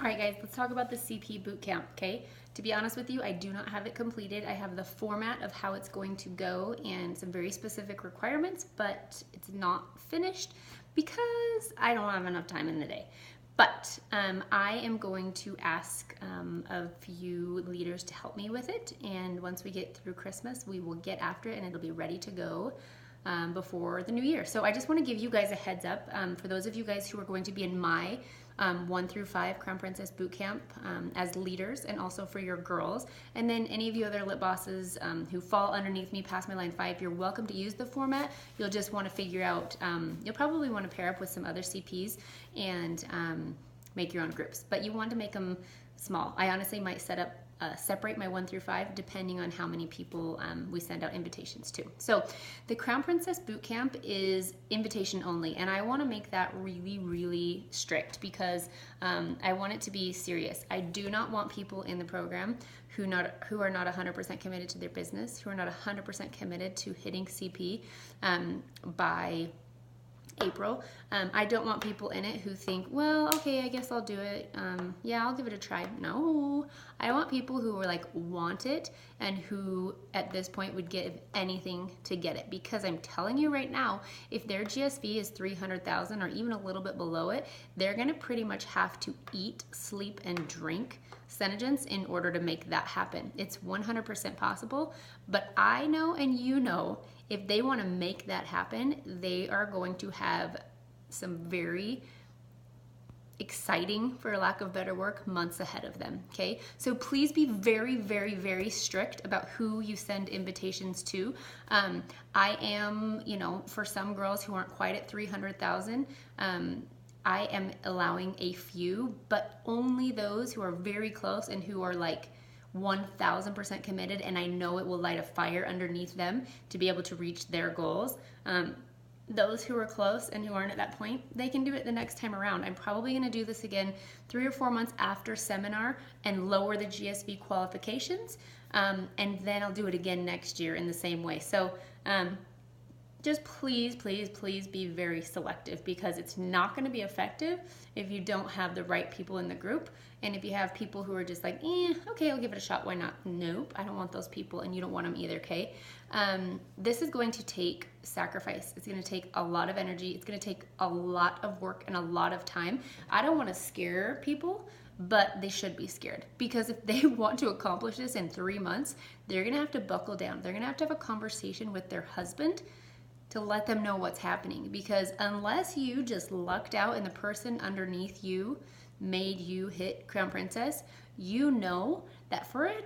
All right, guys, let's talk about the CP Bootcamp, okay? To be honest with you, I do not have it completed. I have the format of how it's going to go and some very specific requirements, but it's not finished because I don't have enough time in the day. But I am going to ask a few leaders to help me with it, and once we get through Christmas, we will get after it and it'll be ready to go before the new year. So I just want to give you guys a heads up for those of you guys who are going to be in my 1 through 5 Crown Princess Bootcamp as leaders, and also for your girls. And then any of you other lip bosses who fall underneath me past my line 5, you're welcome to use the format. You'll just want to figure out, you'll probably want to pair up with some other CPs and make your own groups. But you want to make them small. I honestly might separate my 1 through 5 depending on how many people we send out invitations to. So the Crown Princess Bootcamp is invitation only, and I want to make that really, really strict because I want it to be serious. I do not want people in the program who are not 100% committed to their business, who are not 100% committed to hitting CP by April. I don't want people in it who think, well, okay, I guess I'll do it. Yeah, I'll give it a try. No, I want people who want it and who at this point would give anything to get it, because I'm telling you right now, if their GSV is 300,000 or even a little bit below it, they're gonna pretty much have to eat, sleep, and drink Senegence in order to make that happen. It's 100% possible, but I know and you know if they want to make that happen, they are going to have some very exciting, for lack of better word, months ahead of them, okay? So please be very, very, very strict about who you send invitations to. I am, for some girls who aren't quite at 300,000, I am allowing a few, but only those who are very close and who are 1,000% committed, and I know it will light a fire underneath them to be able to reach their goals. Those who are close and who aren't at that point, they can do it the next time around. I'm probably going to do this again 3 or 4 months after seminar and lower the GSV qualifications, and then I'll do it again next year in the same way. So just please, please, please be very selective, because it's not going to be effective if you don't have the right people in the group. And if you have people who are just okay, I'll give it a shot, why not? Nope, I don't want those people, and you don't want them either, okay? This is going to take sacrifice. It's going to take a lot of energy. It's going to take a lot of work and a lot of time. I don't want to scare people, but they should be scared, because if they want to accomplish this in 3 months, they're going to have to buckle down. They're going to have a conversation with their husband to let them know what's happening, because unless you just lucked out and the person underneath you made you hit Crown Princess, you know that for a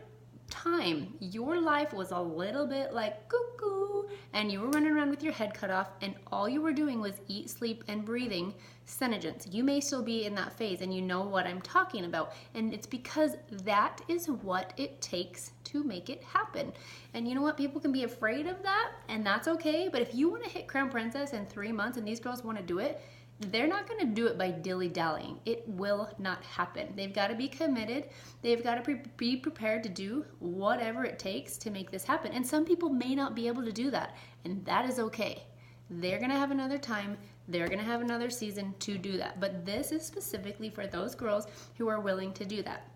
time your life was a little bit like cuckoo, and you were running around with your head cut off, and all you were doing was eat, sleep, and breathing Senegence. You may still be in that phase, and you know what I'm talking about, and it's because that is what it takes to make it happen. And you know what? People can be afraid of that, and that's okay, but if you want to hit Crown Princess in 3 months and these girls want to do it, they're not going to do it by dilly-dallying. It will not happen. They've got to be committed. They've got to be prepared to do whatever it takes to make this happen. And some people may not be able to do that, and that is okay. They're going to have another time. They're going to have another season to do that. But this is specifically for those girls who are willing to do that.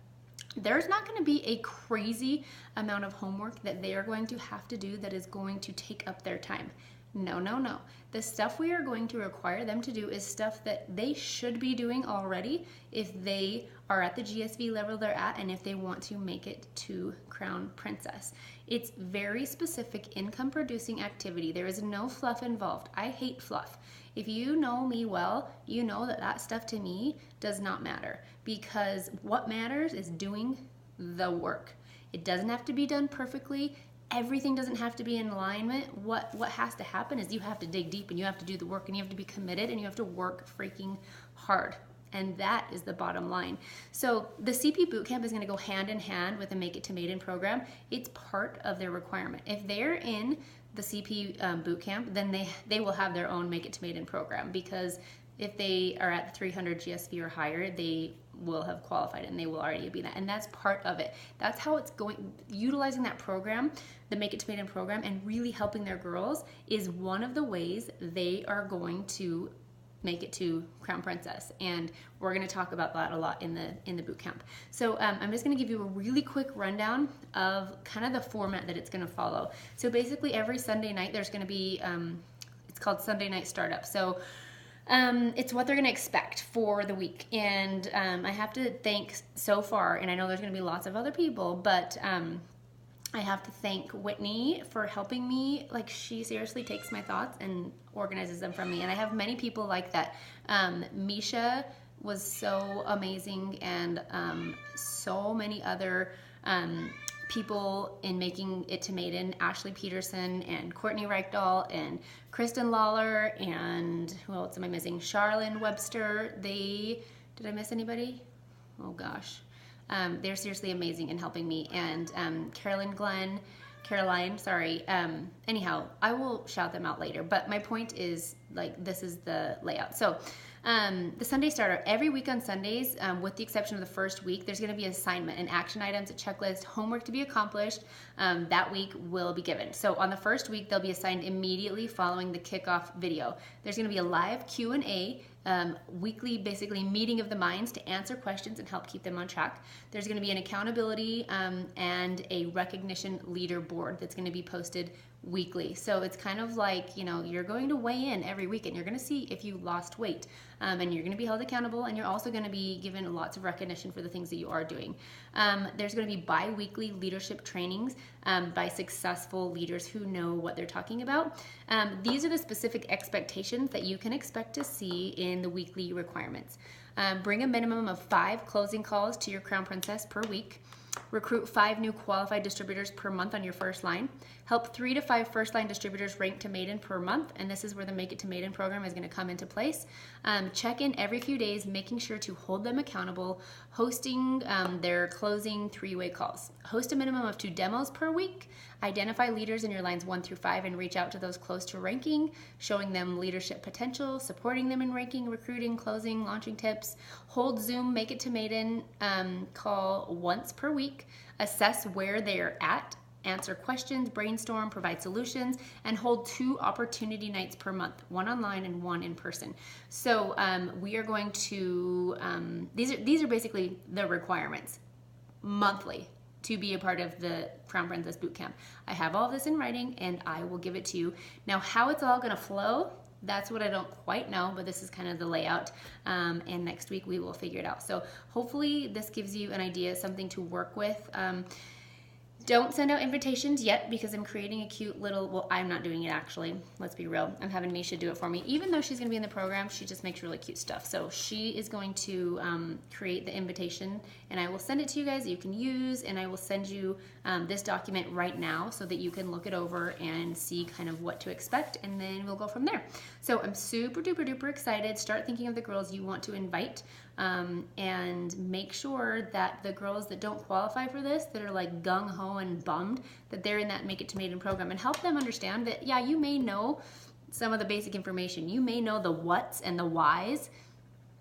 There's not going to be a crazy amount of homework that they are going to have to do that is going to take up their time. No, no, no. The stuff we are going to require them to do is stuff that they should be doing already if they are at the GSV level they're at, and if they want to make it to Crown Princess. It's very specific income producing activity. There is no fluff involved. I hate fluff. If you know me well, you know that that stuff to me does not matter, because what matters is doing the work. It doesn't have to be done perfectly. Everything doesn't have to be in alignment. What has to happen is you have to dig deep, and you have to do the work, and you have to be committed, and you have to work freaking hard. And that is the bottom line. So the CP Bootcamp is going to go hand in hand with the Make It to Maiden program. It's part of their requirement. If they're in the CP Bootcamp, then they will have their own Make It to Maiden program, because if they are at 300 GSV or higher, they will have qualified, and they will already be that. And that's part of it. That's how it's going. Utilizing that program, the Make It to Maiden program, and really helping their girls is one of the ways they are going to make it to Crown Princess, and we're going to talk about that a lot in the boot camp. So I'm just going to give you a really quick rundown of kind of the format that it's going to follow. So basically every Sunday night there's going to be it's called Sunday Night Startup. So it's what they're going to expect for the week, and I have to thank so far, and I know there's going to be lots of other people, but I have to thank Whitney for helping me. Like, she seriously takes my thoughts and organizes them for me. And I have many people like that. Misha was so amazing, and so many other people in making it to Maiden. Ashley Peterson and Courtney Reichdahl and Kristen Lawler, and who else am I missing? Charlene Webster. Did I miss anybody? Oh gosh. They're seriously amazing in helping me, and Caroline, anyhow, I will shout them out later, but my point is, like, this is the layout. So the Sunday starter, every week on Sundays, with the exception of the first week, there's going to be an assignment, an action items, a checklist, homework to be accomplished that week will be given. So on the first week, they'll be assigned immediately following the kickoff video. There's going to be a live Q&A, weekly, basically, meeting of the minds to answer questions and help keep them on track. There's going to be an accountability and a recognition leaderboard that's going to be posted weekly. So it's kind of like, you're going to weigh in every week, and you're going to see if you lost weight, and you're going to be held accountable, and you're also going to be given lots of recognition for the things that you are doing. There's going to be bi-weekly leadership trainings by successful leaders who know what they're talking about. These are the specific expectations that you can expect to see in the weekly requirements. Bring a minimum of 5 closing calls to your Crown Princess per week. Recruit 5 new qualified distributors per month on your first line. Help 3 to 5 first line distributors rank to Maiden per month, and this is where the Make It to Maiden program is going to come into place. Check in every few days, making sure to hold them accountable, hosting their closing 3-way calls. Host a minimum of 2 demos per week. Identify leaders in your lines 1 through 5 and reach out to those close to ranking, showing them leadership potential, supporting them in ranking, recruiting, closing, launching tips. Hold Zoom Make It to Maiden call once per week. Assess where they are at, answer questions, brainstorm, provide solutions, and hold 2 opportunity nights per month, 1 online and 1 in person. So we are going to, these are basically the requirements monthly to be a part of the Crown Princess Bootcamp. I have all this in writing, and I will give it to you. Now, how it's all going to flow, that's what I don't quite know, but this is kind of the layout, and next week we will figure it out. So hopefully this gives you an idea, something to work with. Don't send out invitations yet, because I'm creating a cute little, well, I'm not doing it actually, let's be real. I'm having Misha do it for me. Even though she's gonna be in the program, she just makes really cute stuff. So she is going to create the invitation, and I will send it to you guys that you can use, and I will send you this document right now so that you can look it over and see kind of what to expect, and then we'll go from there. So I'm super duper duper excited. Start thinking of the girls you want to invite, and make sure that the girls that don't qualify for this, that are like gung-ho and bummed, that they're in that Make It to Maiden program, and help them understand that, yeah, you may know some of the basic information. You may know the whats and the whys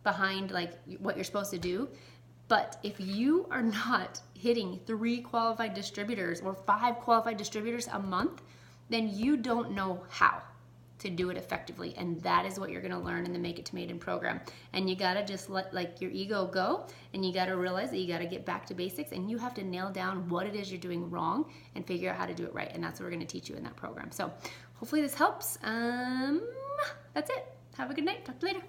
behind like what you're supposed to do, but if you are not hitting 3 qualified distributors or 5 qualified distributors a month, then you don't know how to do it effectively, and that is what you're going to learn in the Make It to Maiden program. And you got to just let like your ego go, and you got to realize that you got to get back to basics, and you have to nail down what it is you're doing wrong and figure out how to do it right, and that's what we're going to teach you in that program. So hopefully this helps. That's it. Have a good night. Talk to you later.